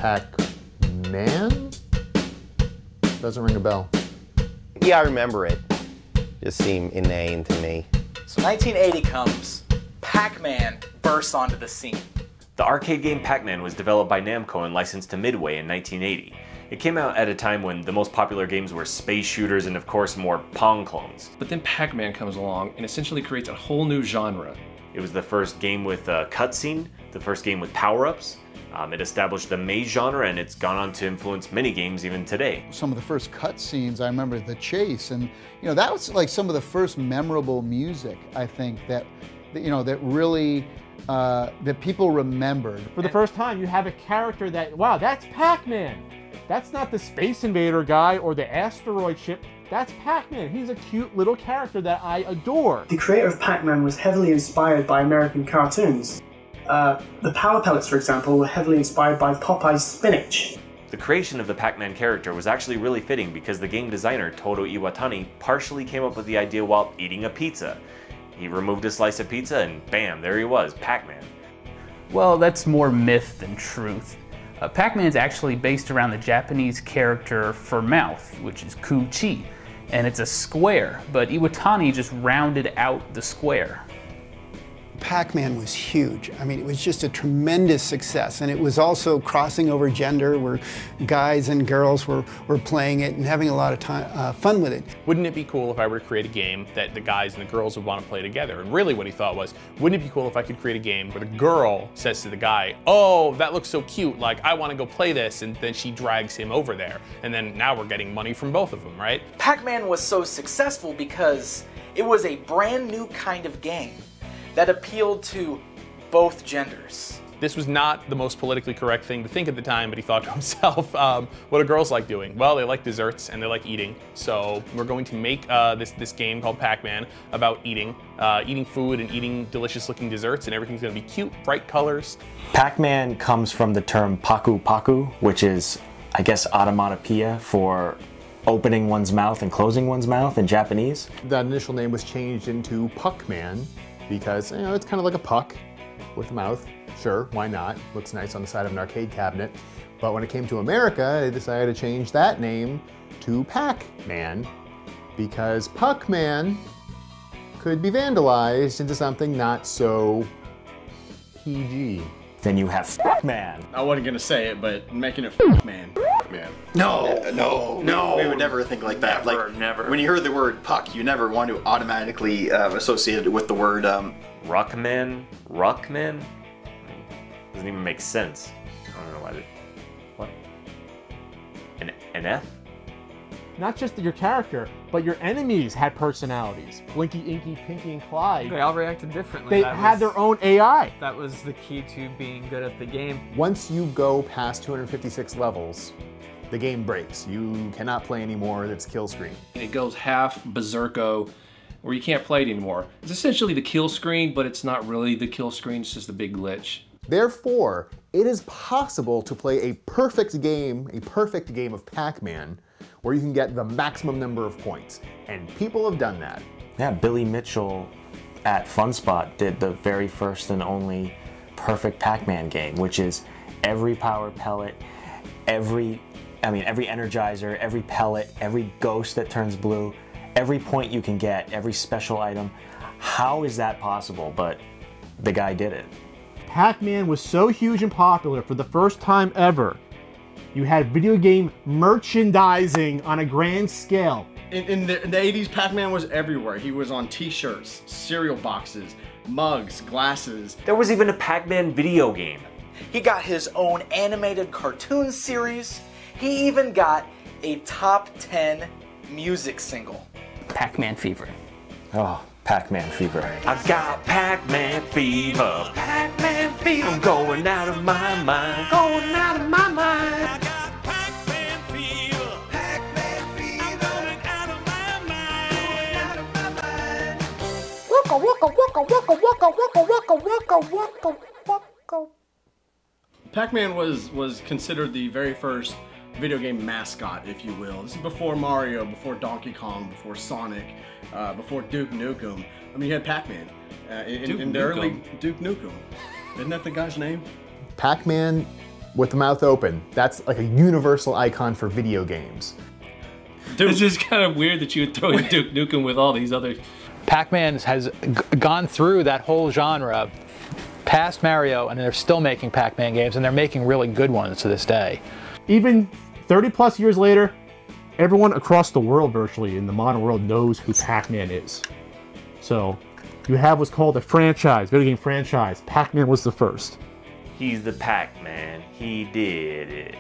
Pac-Man? Doesn't ring a bell. Yeah, I remember it. Just seemed inane to me. So 1980 comes. Pac-Man bursts onto the scene. The arcade game Pac-Man was developed by Namco and licensed to Midway in 1980. It came out at a time when the most popular games were space shooters and of course more Pong clones. But then Pac-Man comes along and essentially creates a whole new genre. It was the first game with a cutscene, the first game with power-ups. It established the maze genre, and it's gone on to influence many games even today. Some of the first cutscenes, I remember the chase, and that was like some of the first memorable music, I think, that really that people remembered. For the first time, you have a character that, wow, that's Pac-Man. That's not the Space Invader guy or the asteroid ship. That's Pac-Man. He's a cute little character that I adore. The creator of Pac-Man was heavily inspired by American cartoons. The Power Pellets, for example, were heavily inspired by Popeye's spinach. The creation of the Pac-Man character was actually really fitting because the game designer, Toru Iwatani, partially came up with the idea while eating a pizza. He removed a slice of pizza and bam, there he was, Pac-Man. Well, that's more myth than truth. Pac-Man is actually based around the Japanese character for mouth, which is Ku-Chi, and it's a square, but Iwatani just rounded out the square. Pac-Man was huge. I mean, it was just a tremendous success, and it was also crossing over gender, where guys and girls were playing it and having a lot of fun with it. Wouldn't it be cool if I were to create a game that the guys and the girls would want to play together? And really what he thought was, wouldn't it be cool if I could create a game where the girl says to the guy, oh, that looks so cute, like I want to go play this, and then she drags him over there. And then now we're getting money from both of them, right? Pac-Man was so successful because it was a brand new kind of game that appealed to both genders. This was not the most politically correct thing to think at the time, but he thought to himself, what do girls like doing? Well, they like desserts and they like eating. So we're going to make this game called Pac-Man about eating food and eating delicious looking desserts, and everything's gonna be cute, bright colors. Pac-Man comes from the term paku paku, which is, I guess, onomatopoeia for opening one's mouth and closing one's mouth in Japanese. That initial name was changed into Puck-Man because, it's kind of like a puck with a mouth. Sure, why not? Looks nice on the side of an arcade cabinet. But when it came to America, they decided to change that name to Pac-Man because Puck-Man could be vandalized into something not so PG. Then you have F***Man. I wasn't gonna say it, but making it F***Man. Man. No. We would never think like that. Never. When you heard the word puck, you never want to automatically associate it with the word Ruckman? Ruckman? Doesn't even make sense. I don't know why they... What? An F? Not just your character, but your enemies had personalities. Blinky, Inky, Pinky, and Clyde. They all reacted differently. They had their own AI. That was the key to being good at the game. Once you go past 256 levels, the game breaks. You cannot play anymore. It's kill screen. It goes half berserko, where you can't play it anymore. It's essentially the kill screen, but it's not really the kill screen, it's just a big glitch. Therefore, it is possible to play a perfect game of Pac-Man, where you can get the maximum number of points. And people have done that. Yeah, Billy Mitchell at FunSpot did the very first and only perfect Pac-Man game, which is every power pellet, every energizer, every pellet, every ghost that turns blue, every point you can get, every special item. How is that possible? But the guy did it. Pac-Man was so huge and popular for the first time ever. You had video game merchandising on a grand scale. In the 80s, Pac-Man was everywhere. He was on t-shirts, cereal boxes, mugs, glasses. There was even a Pac-Man video game. He got his own animated cartoon series. He even got a top 10 music single. Pac-Man fever. Oh, Pac-Man fever. I got Pac-Man fever. Pac-Man fever. I'm going out of my mind. Going out of my mind. I got Pac-Man fever. Pac-Man fever. I'm going out of my mind. Going out of my mind. Waka waka waka waka waka waka waka waka waka waka. Pac-Man was considered the very first video game mascot, if you will. This is before Mario, before Donkey Kong, before Sonic, before Duke Nukem. I mean, you had Pac-Man in the early Duke Nukem. Isn't that the guy's name? Pac-Man with the mouth open. That's like a universal icon for video games. It's just kind of weird that you would throw in Duke Nukem with all these other... Pac-Man has gone through that whole genre, past Mario, and they're still making Pac-Man games, and they're making really good ones to this day. Even 30 plus years later, everyone across the world virtually in the modern world knows who Pac-Man is. So you have what's called a franchise, video game franchise. Pac-Man was the first. He's the Pac-Man. He did it.